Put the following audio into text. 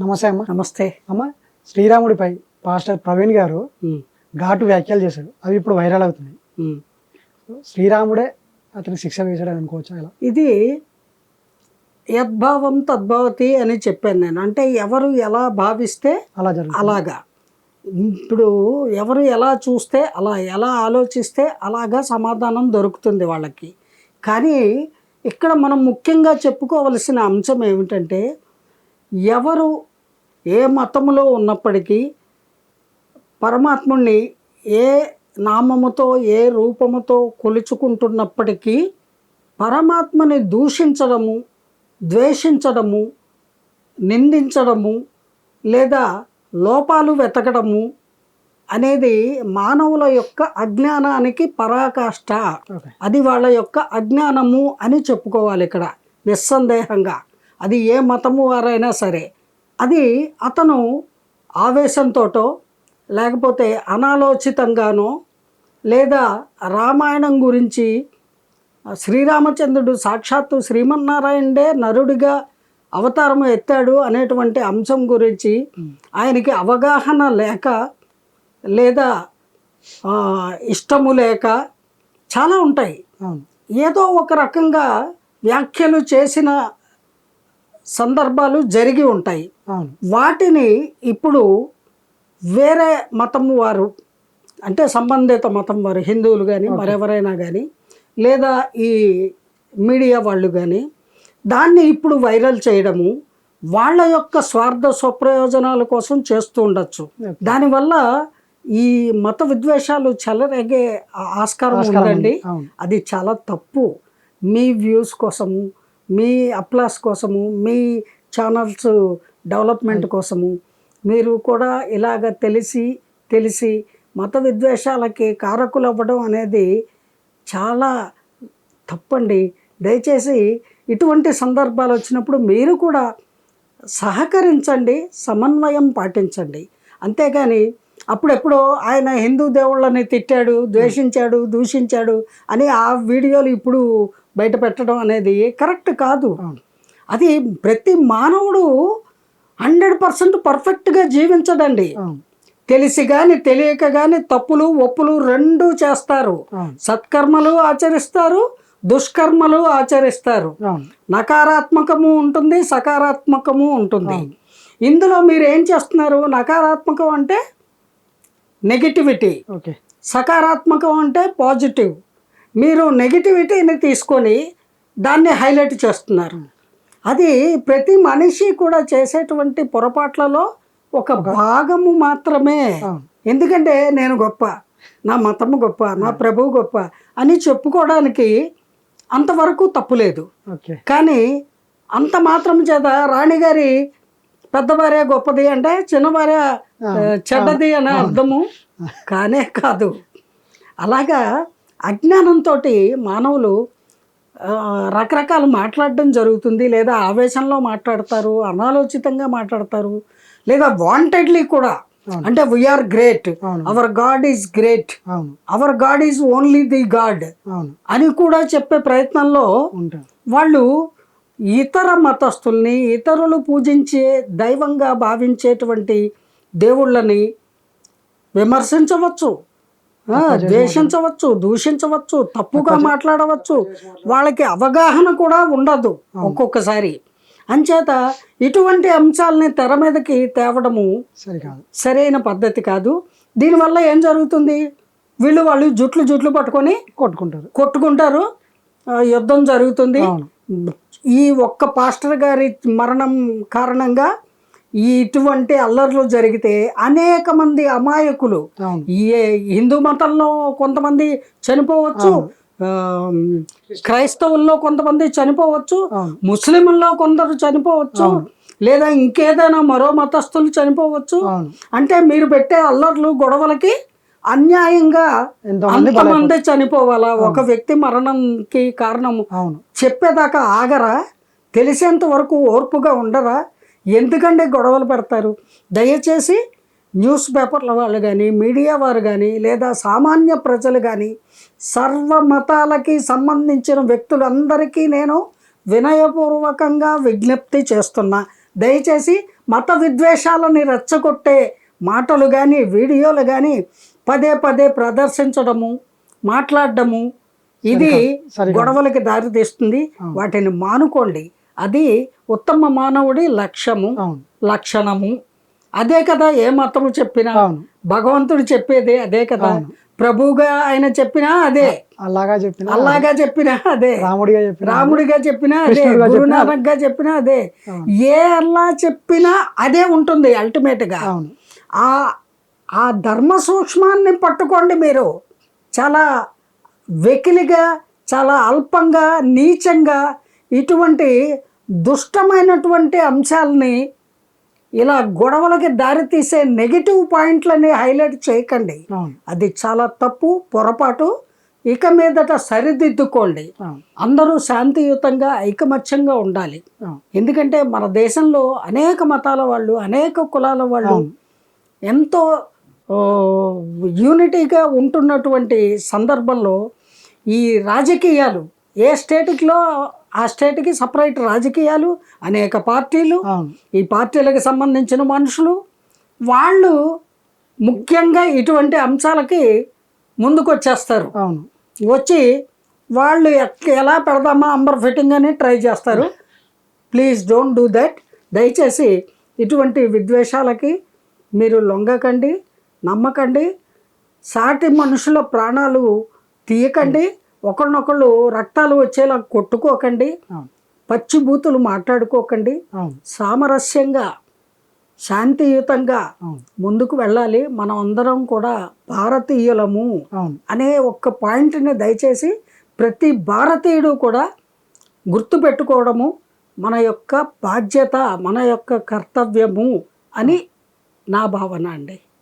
నమస్తే అమ్మ. నమస్తే అమ్మ, శ్రీరాముడిపై పాస్టర్ ప్రవీణ్ గారు ఘాటు వ్యాఖ్యలు చేశాడు. అవి ఇప్పుడు వైరల్ అవుతున్నాయి. శ్రీరాముడే అతనికి శిక్ష వేశాడని అనుకోవచ్చా? ఇలా ఇది యద్భావం తద్భవతి అని చెప్పాను నేను. అంటే ఎవరు ఎలా భావిస్తే అలా జరుగుతుంది. అలాగా, ఇప్పుడు ఎవరు ఎలా చూస్తే అలా, ఎలా ఆలోచిస్తే అలాగా సమాధానం దొరుకుతుంది వాళ్ళకి. కానీ ఇక్కడ మనం ముఖ్యంగా చెప్పుకోవలసిన అంశం ఏమిటంటే, ఎవరు ఏ మతములో ఉన్నప్పటికీ పరమాత్ముణ్ణి ఏ నామముతో ఏ రూపముతో కొలుచుకుంటున్నప్పటికీ పరమాత్మని దూషించడము, ద్వేషించడము, నిందించడము లేదా లోపాలు వెతకడము అనేది మానవుల యొక్క అజ్ఞానానికి పరాకాష్ట. అది వాళ్ళ యొక్క అజ్ఞానము అని చెప్పుకోవాలి ఇక్కడ నిస్సందేహంగా. అది ఏ మతము వారైనా సరే. అది అతను ఆవేశంతోటో లేకపోతే అనాలోచితంగానో లేదా రామాయణం గురించి శ్రీరామచంద్రుడు సాక్షాత్తు శ్రీమన్నారాయణుడే నరుడిగా అవతారం ఎత్తాడు అనేటువంటి అంశం గురించి ఆయనకి అవగాహన లేక లేదా ఇష్టము లేక చాలా ఉంటాయి. ఏదో ఒక రకంగా వ్యాఖ్యలు చేసిన సందర్భాలు జరిగి ఉంటాయి. వాటిని ఇప్పుడు వేరే మతం వారు, అంటే సంబంధిత మతం వారు, హిందువులు కానీ మరెవరైనా కానీ లేదా ఈ మీడియా వాళ్ళు కానీ దాన్ని ఇప్పుడు వైరల్ చేయడము వాళ్ళ యొక్క స్వార్థ స్వప్రయోజనాల కోసం చేస్తూ ఉండొచ్చు. దానివల్ల ఈ మత విద్వేషాలు చెలరేగే ఆస్కారం ఉందండి. అది చాలా తప్పు. మీ వ్యూస్ కోసము, మీ అప్లాస్ కోసము, మీ ఛానల్స్ డెవలప్మెంట్ కోసము మీరు కూడా ఇలాగ తెలిసి మత విద్వేషాలకి కారకులు అవ్వడం అనేది చాలా తప్పండి. దయచేసి ఇటువంటి సందర్భాలు వచ్చినప్పుడు మీరు కూడా సహకరించండి, సమన్వయం పాటించండి. అంతేగాని అప్పుడెప్పుడో ఆయన హిందూ దేవుళ్ళని తిట్టాడు, ద్వేషించాడు, దూషించాడు అని ఆ వీడియోలు ఇప్పుడు బయట పెట్టడం అనేది కరెక్ట్ కాదు. అది ప్రతి మానవుడు 100% పర్ఫెక్ట్గా జీవించడండి. తెలిసి కానీ తెలియక కానీ తప్పులు ఒప్పులు రెండూ చేస్తారు. సత్కర్మలు ఆచరిస్తారు, దుష్కర్మలు ఆచరిస్తారు. నకారాత్మకము ఉంటుంది, సకారాత్మకము ఉంటుంది. ఇందులో మీరు ఏం చేస్తున్నారు? నకారాత్మకం అంటే నెగిటివిటీ, సకారాత్మకం అంటే పాజిటివ్. మీరు నెగిటివిటీని తీసుకొని దాన్ని హైలైట్ చేస్తున్నారు. అది ప్రతి మనిషి కూడా చేసేటువంటి పొరపాట్లలో ఒక భాగము మాత్రమే. ఎందుకంటే నేను గొప్ప, నా మతము గొప్ప, నా ప్రభువు గొప్ప అని చెప్పుకోవడానికి అంతవరకు తప్పులేదు. కానీ అంత మాత్రం చేత రాణిగారి పెద్ద భార్య గొప్పది అంటే చిన్న భార్య చెడ్డది అనే అర్థము కానే కాదు. అలాగా అజ్ఞానంతో మానవులు రకరకాలు మాట్లాడడం జరుగుతుంది. లేదా ఆవేశంలో మాట్లాడతారు, అనాలోచితంగా మాట్లాడతారు, లేదా వాంటెడ్లీ కూడా. అంటే we are great, our God is great, our God is only the God అని కూడా చెప్పే ప్రయత్నంలో వాళ్ళు ఇతర మతస్థుల్ని, ఇతరులు పూజించే దైవంగా భావించేటువంటి దేవుళ్ళని విమర్శించవచ్చు, ద్వేషించవచ్చు, దూషించవచ్చు, తప్పుగా మాట్లాడవచ్చు. వాళ్ళకి అవగాహన కూడా ఉండదు ఒక్కొక్కసారి. అంచేత ఇటువంటి అంశాలని తెర మీదకి తేవడము సరైన పద్ధతి కాదు. దీనివల్ల ఏం జరుగుతుంది? వాళ్ళు జుట్లు పట్టుకొని కొట్టుకుంటారు, యుద్ధం జరుగుతుంది. ఈ ఒక్క పాస్టర్ గారి మరణం కారణంగా ఇటువంటి అల్లర్లు జరిగితే అనేక మంది అమాయకులు, ఈ హిందూ మతంలో కొంతమంది చనిపోవచ్చు, క్రైస్తవుల్లో కొంతమంది చనిపోవచ్చు, ముస్లింల్లో కొందరు చనిపోవచ్చు, లేదా ఇంకేదైనా మరో మతస్థులు చనిపోవచ్చు. అంటే మీరు పెట్టే అల్లర్లు గొడవలకి అన్యాయంగా అంతమంది చనిపోవాలా? ఒక వ్యక్తి మరణంకి కారణం చెప్పేదాకా ఆగరా? తెలిసేంత వరకు ఓర్పుగా ఉండరా? ఎందుకంటే గొడవలు పెడతారు? దయచేసి న్యూస్ పేపర్ల వాళ్ళు కానీ, మీడియా వారు కానీ, లేదా సామాన్య ప్రజలు కానీ, సర్వ మతాలకి సంబంధించిన వ్యక్తులందరికీ నేను వినయపూర్వకంగా విజ్ఞప్తి చేస్తున్నా. దయచేసి మత విద్వేషాలని రెచ్చగొట్టే మాటలు కానీ వీడియోలు కానీ పదే పదే ప్రదర్శించడము, మాట్లాడడము ఇది గొడవలకి దారితీస్తుంది. వాటిని మానుకోండి. అది ఉత్తమ మానవుడి లక్షణము. అదే కదా ఏ మతము చెప్పినా, భగవంతుడు చెప్పేదే అదే కదా, ప్రభువుగా ఆయన చెప్పినా అదే, అల్లాగా చెప్పినా అదే, రాముడిగా చెప్పినా అదే, గురునానక్ గా చెప్పినా అదే. ఏ అల్లా చెప్పినా అదే ఉంటుంది అల్టిమేట్ గా. ఆ ధర్మ సూక్ష్మాన్ని పట్టుకోండి. మీరు చాలా వెకిలిగా, చాలా అల్పంగా, నీచంగా ఇటువంటి దుష్టమైనటువంటి అంశాలని, ఇలా గొడవలకి దారితీసే నెగిటివ్ పాయింట్లని హైలైట్ చేయకండి. అది చాలా తప్పు, పొరపాటు. ఇక మీదట సరిదిద్దుకోండి. అందరూ శాంతియుతంగా, ఐకమత్యంగా ఉండాలి. ఎందుకంటే మన దేశంలో అనేక మతాల వాళ్ళు, అనేక కులాల వాళ్ళు ఎంతో యూనిటీగా ఉంటున్నటువంటి సందర్భంలో ఈ రాజకీయాలు ఏ స్టేట్లో ఆ స్టేట్కి సపరేట్ రాజకీయాలు, అనేక పార్టీలు, ఈ పార్టీలకు సంబంధించిన మనుషులు, వాళ్ళు ముఖ్యంగా ఇటువంటి అంశాలకి ముందుకు వచ్చేస్తారు. వచ్చి వాళ్ళు ఎలా పెడదామా అంబర్ ఫిట్టింగ్ అని ట్రై చేస్తారు. Please don't do that. దయచేసి ఇటువంటి విద్వేషాలకి మీరు లొంగకండి, నమ్మకండి. సాటి మనుషుల ప్రాణాలు తీయకండి. ఒకరినొకళ్ళు రక్తాలు వచ్చేలా కొట్టుకోకండి. పచ్చిబూతులు మాట్లాడుకోకండి. సామరస్యంగా, శాంతియుతంగా ముందుకు వెళ్ళాలి. మనం అందరం కూడా భారతీయులము అనే ఒక్క పాయింట్ని దయచేసి ప్రతి భారతీయుడు కూడా గుర్తుపెట్టుకోవడము మన యొక్క బాధ్యత, మన యొక్క కర్తవ్యము అని నా భావన అండి.